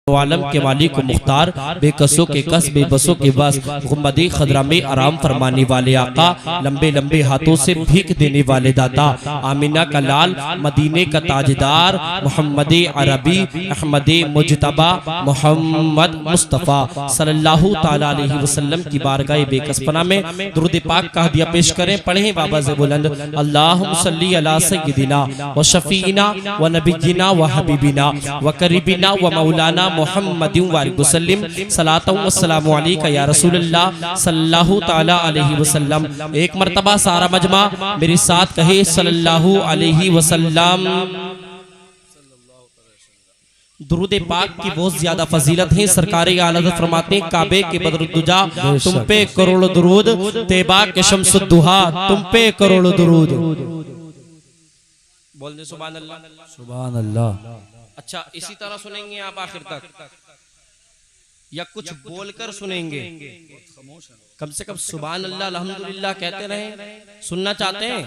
आलम के मालिक को मुख्तार बेकसों के कस बेबसों के बस गुम्बदी खदरा में आराम फरमाने वाले आका, लंबे लंबे हाथों से भीख देने वाले दाता, आमीना का लाल मदीने का ताजदार, मोहम्मद अरबी अहमद मुजतबा मोहम्मद मुस्तफ़ा सल्लल्लाहु ताला अलैहि वसल्लम की बारगाह बेकसपना में दुरूद पाक का हदिया पेश करें। पढ़ें बाबा से बुलंद अल्लाहुम्मा सल्ली अला सय्यिदिना व शफीना व नबिय्यिना व हबीबिना व करीबिना व मौलाना मुहम्मद वसल्लम सलातु व सलामु अलैका या रसूलल्लाह सल्लल्लाहु ताला अलैहि वसल्लम। एक मर्तबा सारा मजमा मेरे साथ कहे सल्लल्लाहु अलैहि वसल्लम। दुरूद पाक की बहुत ज्यादा फजीलत है। सरकार आला हज़रत फरमाते हैं काबे के बदरुद्दुजा तुम पे करोड़ों दुरूद, तैबा के शम्सुद्दुहा तुम पे करोड़ों दुरूद। बोल दे सुभान अल्लाह सुभान अल्लाह। अच्छा, इसी तरह सुनेंगे आप आखिर तक या कुछ बोलकर सुनेंगे? कम से कम सुभान अल्लाह अल्हम्दुलिल्लाह कहते रहे। सुनना चाहते हैं?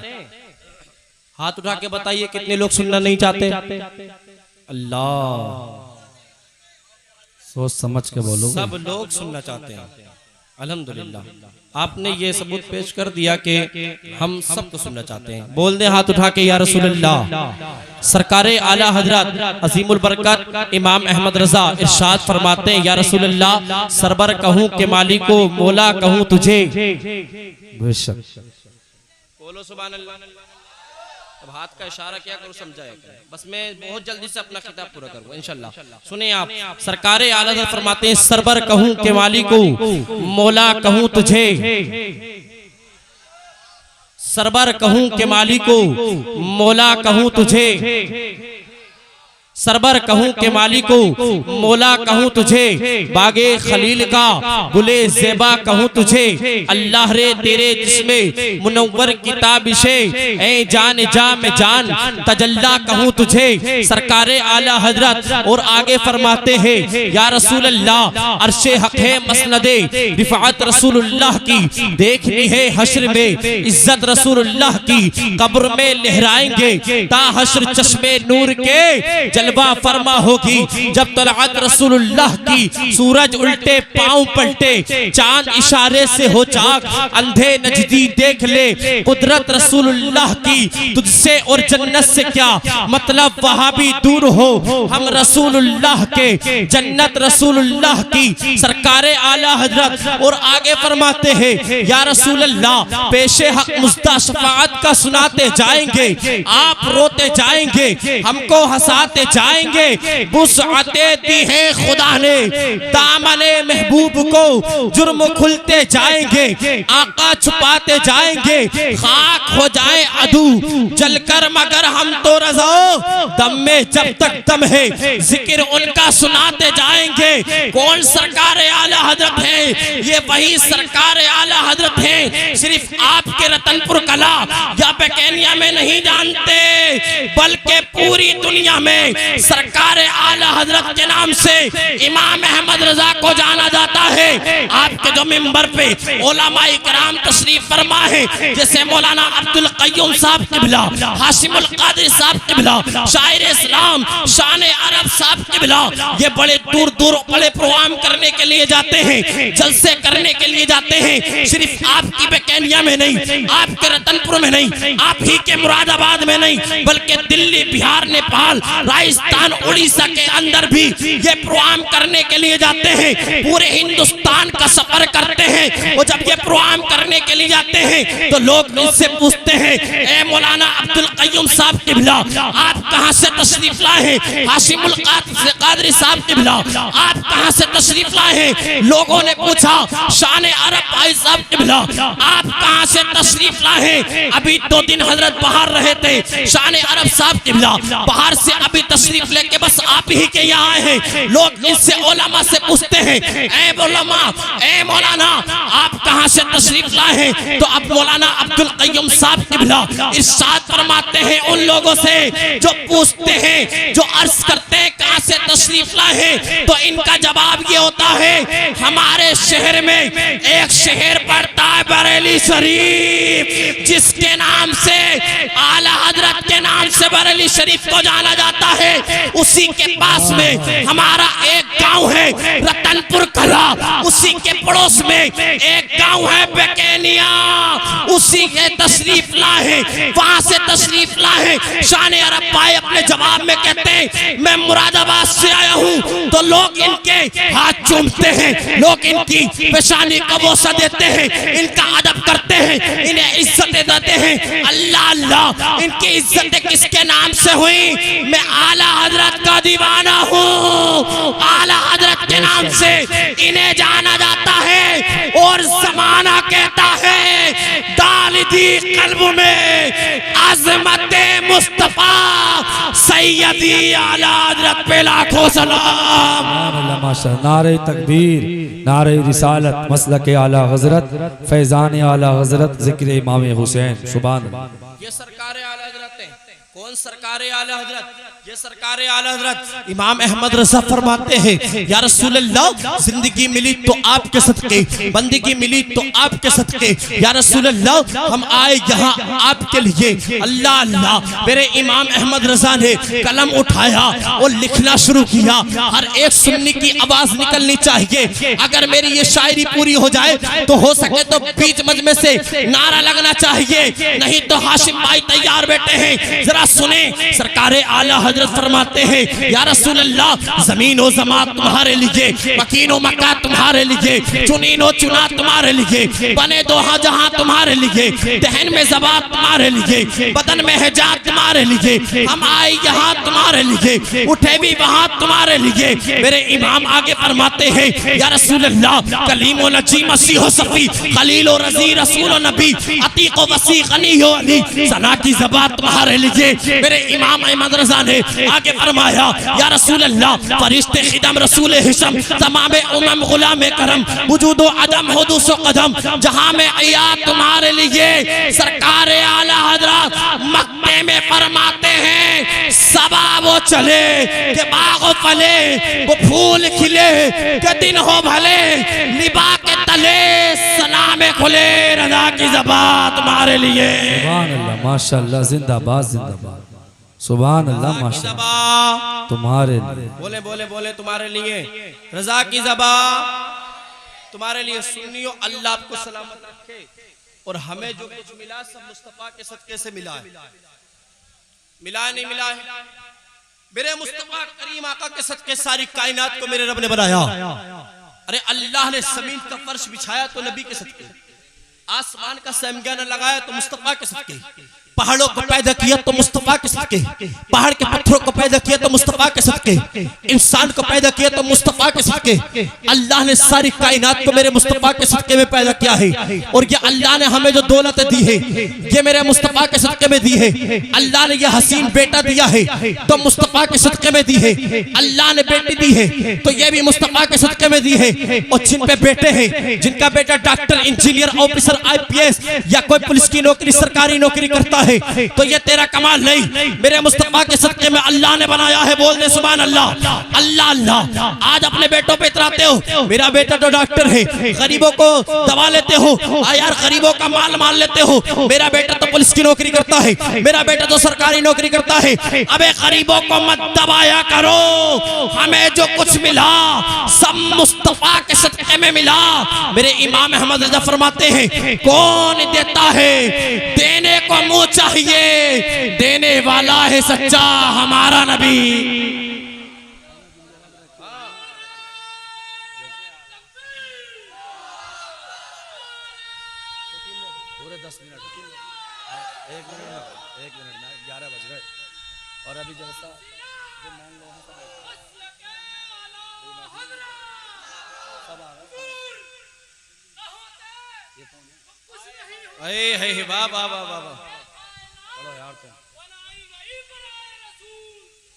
हाथ उठा के बताइए कितने लोग सुनना नहीं चाहते? अल्लाह, सोच समझ के बोलो। सब लोग सुनना चाहते हैं अल्हम्दुलिल्लाह। आपने ये सबूत पेश कर दिया कि हम सबको सुनना चाहते हैं। बोल दे हाथ उठा के या रसूलल्लाह। सरकारे आला हजरत अजीमुल बरकत इमाम अहमद रजा इरशाद फरमाते हैं या रसूलल्लाह, सरबर कहूँ के मालिक को, मौला कहूँ तुझे। बेशक बोलो सुभान अल्लाह। अब हाथ का इशारा क्या करूं समझाएगा? बस मैं बहुत जल्दी से अपना खिताब पूरा करूंगा इंशाल्लाह। सुने आप, सरकारे आला हज़रत फरमाते हैं सरबर कहूं के मालिक को, मौला कहूं तुझे। सरबर कहूं के मालिक को, मौला कहूं तुझे। सरबर कहूं के मालिक को, मौला कहूं तुझे। बागे खलील का गुले ज़ेबा कहूं तुझे। अल्लाह रे तेरे जिस्मे मुनव्वर किताबिशे, ए जान जा में जान तजल्ला कहूं तुझे। सरकारे आला हजरत और आगे फरमाते हैं या रसूल अल्लाह, अर्शे हक है मसनदे रिफात रसूलुल्लाह की, देखनी है हश्र में इज्जत रसूलुल्लाह की। कब्र में लहराएंगे ता हश्र चश्मे नूर के, जलवा फरमा होगी जब तलअत रसूलुल्लाह की। सूरज उल्टे पांव पलटे, चांद इशारे से हो चाक, अंधे नजदी देख ले कुदरत रसूलुल्लाह की। तुझसे और जन्नत से क्या मतलब, वहां भी दूर हो हम रसूलुल्लाह के, जन्नत रसूलुल्लाह की। सरकारे आला हजरत और आगे फरमाते हैं या रसूलल्लाह, पेशे हक मुस्ता शफाअत का सुनाते जाएंगे, आप रोते जाएंगे, हमको हंसाते जाएंगे। बुस्अते दी है खुदा ने दामने महबूब को, जुर्म खुलते जाएंगे, आका छुपाते जाएंगे। खाक हो जाए अदू जलकर मगर हम तो रज़ा, दम में जब तक दम है जिक्र उनका सुनाते जाएंगे। कौन सरकार आला हजरत है? ये वही सरकार आला हजरत है। सिर्फ आपके रतनपुर कला या बेकेनिया में नहीं जानते, बल्कि पूरी दुनिया में सरकार आला हजरत के नाम से इमाम अहमद रजा को जाना जाता है। आपके जो मिंबर पे उलमाए किराम तशरीफ फरमा है, जैसे मौलाना अब्दुल क़य्यूम साहब क़िबला, हाशिमुल क़ादिरी साहब क़िबला, शायर इस्लाम शान अरब साहब क़िबला, ये बड़े दूर दूर बड़े प्रोग्राम करने के लिए जाते हैं, जलसे करने के लिए जाते हैं। सिर्फ आपकी बेकेनिया में नहीं, आपके रतनपुर में नहीं, आप ही के मुरादाबाद में नहीं, बल्कि दिल्ली, बिहार, नेपाल, राजस्थान, उड़ीसा के अंदर भी ये प्रोग्राम करने के लिए जाते हैं। पूरे हिंदुस्तान का सफर करते हैं। और जब ये प्रोग्राम करने के लिए जाते हैं तो लोग मुझसे पूछते हैं, ए मौलाना अब्दुल क़य्यूम साहब क़िबला, आप कहां से तशरीफ लाए हैं? हाशिमुल क़ादिरी साहब क़िबला, आप कहां से तशरीफ लाए हैं? लोगों ने पूछा शान अरब भाई साहब क़िबला, आप कहां से तशरीफ लाए हैं? अभी 2 दिन हजरत बाहर रहे थे शान अरब साहब क़िबला, बाहर से अभी तशरीफ लेके बस आप ही के यहाँ आए हैं। लोग इनसे उलमा से पूछते हैं, ए उलमा, ए मौलाना, आप कहाँ से तशरीफ लाए हैं? तो अब मौलाना अब्दुल क़य्यूम साहब क़िबला इरशाद फरमाते हैं उन लोगों से जो पूछते हैं, जो अर्ज करते हैं कहाँ से तशरीफ लाए हैं, तो इनका जवाब ये होता है, हमारे शहर में एक शहर पड़ता है बरेली शरीफ, जिसके नाम से आला हजरत के नाम से बरेली शरीफ को जाना जाता है। उसी के पास में हमारा एक गांव है रतनपुर कला, उसी के पड़ोस में एक गांव है बेकेनिया, उसी के तशरीफ लाए, वहां से तशरीफ लाए। शान अरब भाई अपने जवाब में कहते हैं मैं मुरादाबाद से आया हूं, तो लोग इनके हाथ चूमते हैं, लोग इनकी पेशानी को बोसा देते हैं, इनका अदब करते हैं, इन्हें इज्जतें देते हैं। अल्लाह अल्लाह, इनकी इज्जतें किसके नाम से हुई? मैं आला हजरत का दीवाना हूँ, आला हजरत के नाम से इन्हें जाना जाता है। और जमाना कहता है दालिदी कल्ब में अज़मत मुस्तफा सैयदी आला हजरत पे लाखों सलाम। माशाअल्लाह, नारे तकबीर, नारे रिसालत, मसलक आला हजरत, फैजान आला हजरत, जिक्र इमाम हुसैन। सुभान अल्लाह। ये सरकार आला हजरत है। कौन सरकार आला हजरत? ये सरकार आला हजरत इमाम अहमद रजा फरमाते हैं या रसूल अल्लाह, जिंदगी मिली तो आपके सदके, बंदगी मिली तो आपके सदके, या रसूल अल्लाह हम आए यहाँ आपके लिए। अल्लाह अल्लाह, मेरे इमाम अहमद रजा ने कलम उठाया और लिखना शुरू किया। हर एक सुन्नी की आवाज निकलनी चाहिए। अगर मेरी ये शायरी पूरी हो जाए तो हो सके तो बीच मजमे से नारा लगना चाहिए, नहीं तो हाशिम भाई तैयार बैठे हैं, जरा सुने। सरकार आला हजरत फरमाते हैं या रसूल अल्लाह, जमीन व जमा तुम्हारे लिए, मकीन व मक्का तुम्हारे लिए, चुनीन व चुना तुम्हारे लिए, बने दो जहां तुम्हारे लिए, दहन में ज़बात तुम्हारे लिए, बदन में हिजाब तुम्हारे लिए, हम आए यहाँ तुम्हारे लिए, उठे भी वहां तुम्हारे लिए। मेरे इमाम आगे फरमाते हैं या रसूल अल्लाह, कलीम व नजी मसीह व सफी, खलील व रजी रसूल व नबी, अतीक व वसी गनी व अली, सना की ज़बात तुम्हारे लिए। मेरे इमाम अहमद रजा ने आगे फरमाया या रसूल अल्लाह, फरिश्ते खिदम रसूल हिशम, तमाम उमम गुलाम करम, वजूद अदम हुदूस कदम, जहां में आया तुम्हारे लिए। सरकार आला हजरत मक्के में फरमाते हैं सबा वो चले के बाग फले, वो फूल खिले के दिन हो भले, लिबा के तले सना में खुले, रजा की ज़बात तुम्हारे लिए। सुभान अल्लाह, माशाअल्लाह, जिंदाबाद जिंदाबाद। सुभान अल्लाह, माशाअल्लाह, तुम्हारे लिए। बोले बोले बोले तुम्हारे लिए, रजा की ज़बा तुम्हारे लिए। सुन्नियों, अल्लाह आपको सलामत रखे। और हमें जो कुछ मिला सब मुस्तफा के सदके से मिला है। मिला है नहीं मिला है? मेरे मुस्तफा करीम आका के सदके सारी कायनात को मेरे रब ने बनाया। अरे अल्लाह ने जमीन का फर्श बिछाया तो नबी के सदके, आसमान का सहमगाना लगाया तो मुस्तफा के सदके, पहाड़ों को पैदा किया तो मुस्तफा के सदके, पहाड़ के पत्थरों को पैदा किया तो मुस्तफा के सदके, इंसान को पैदा किया तो मुस्तफा के सदके। अल्लाह ने सारी कायनात को मेरे मुस्तफा के सदके में पैदा किया है। और ये अल्लाह ने हमें जो दौलत दी है ये मेरे मुस्तफा के सदके में दी है। अल्लाह ने ये हसीन बेटा दिया है तो मुस्तफा के सदके में दी है। अल्लाह ने बेटी दी है तो ये भी मुस्तफा के सदके में दी है। और जिन पे बेटे हैं, जिनका बेटा डॉक्टर, इंजीनियर, ऑफिसर, IPS या कोई पुलिस की नौकरी, सरकारी नौकरी करता है, तो ये तेरा कमाल नहीं, मेरे मुस्तफा के सदके में अल्लाह ने बनाया है। बोल दे सुभान अल्लाह। अल्लाह अल्लाह। आज अपने बेटों पे इतराते हो, मेरा बेटा तो डॉक्टर है, गरीबों को दबा लेते हो, यार गरीबों का माल मान लेते हो, मेरा बेटा तो पुलिस की नौकरी करता है, मेरा बेटा तो सरकारी नौकरी करता है। अबे गरीबों को मत दबाया करो, हमें जो कुछ मिला सब मुस्तफा के सदके में मिला। मेरे इमाम अहमद रजा फरमाते हैं कौन देता है, देने को मुंह चाहिए, देने वाला है सच्चा हमारा नबी। पूरे 10 मिनट, 1 मिनट में 11 बज गए। और अभी जैसा जो मान लो सब आ गए। ये वाह वाह वाह वाह वाह,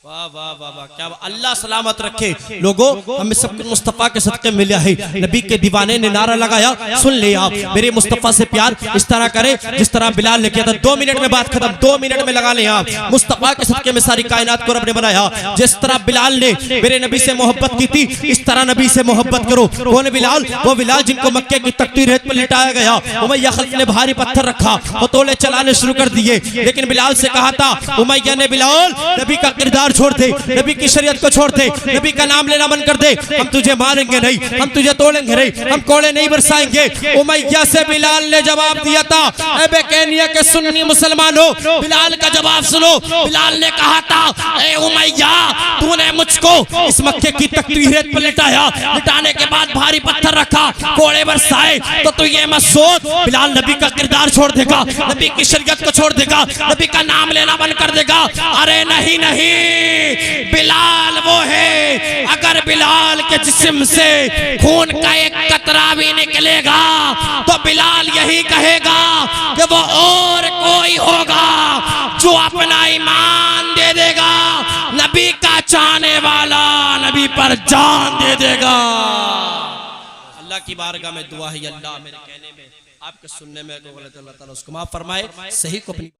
वाह वाह वाह वाह, क्या अल्लाह सलामत रखे। लोगों, हमें सबको मुस्तफा के सदके मिला है। नबी के दीवाने ने नारा लगाया, सुन ले आप, मेरे मुस्तफा से प्यार इस तरह करे जिस तरह बिलाल ने किया था। 2 मिनट में बात खत्म, 2 मिनट में लगा ले आप। मुस्तफा के सदके में सारी कायनात को रब ने बनाया। जिस तरह बिलाल ने मेरे नबी से मोहब्बत की थी, इस तरह नबी से मोहब्बत करो। कौन बिलाल? वो बिलाल जिनको मक्के की तख्ती रेत पर लिटाया गया। उमैया खल्फ ने भारी पत्थर रखा, वो तोले चलाने शुरू कर दिए। लेकिन बिलाल से कहा था उमैया ने, बिलाल नबी का किरदार किरदार छोड़ दे, नबी की शरीयत को छोड़ दे, नबी का नाम लेना बंद कर दे, हम तुझे मारेंगे नहीं, हम तुझे तोड़ेंगे नहीं, हम कोड़े नहीं बरसाएंगे। उमैया से बिलाल ने जवाब दिया था, ए बेकैनिया के सुन्नी मुसलमानों, बिलाल का जवाब सुनो। बिलाल ने कहा था, ए उमैया, तूने मुझको इस मक्के की तकरीरें पर लिटाया, लिटाने के बाद भारी पत्थर रखा, कोड़े बरसाए, तो तू ये मत सोच बिलाल नबी का किरदार छोड़ देगा, नबी की शरीयत को छोड़ देगा, नबी का नाम लेना बंद कर देगा। अरे नहीं नहीं, बिलाल वो है, अगर बिलाल के जिस्म से खून का एक कतरा भी निकलेगा तो बिलाल यही कहेगा कि वो और कोई होगा जो अपना ईमान दे देगा, नबी का चाहने वाला नबी पर जान दे देगा। अल्लाह की बारगाह में दुआ है, अल्लाह मेरे कहने में आपके सुनने में को गलत, अल्लाह ताला उसको माफ फरमाए, सही को अपनी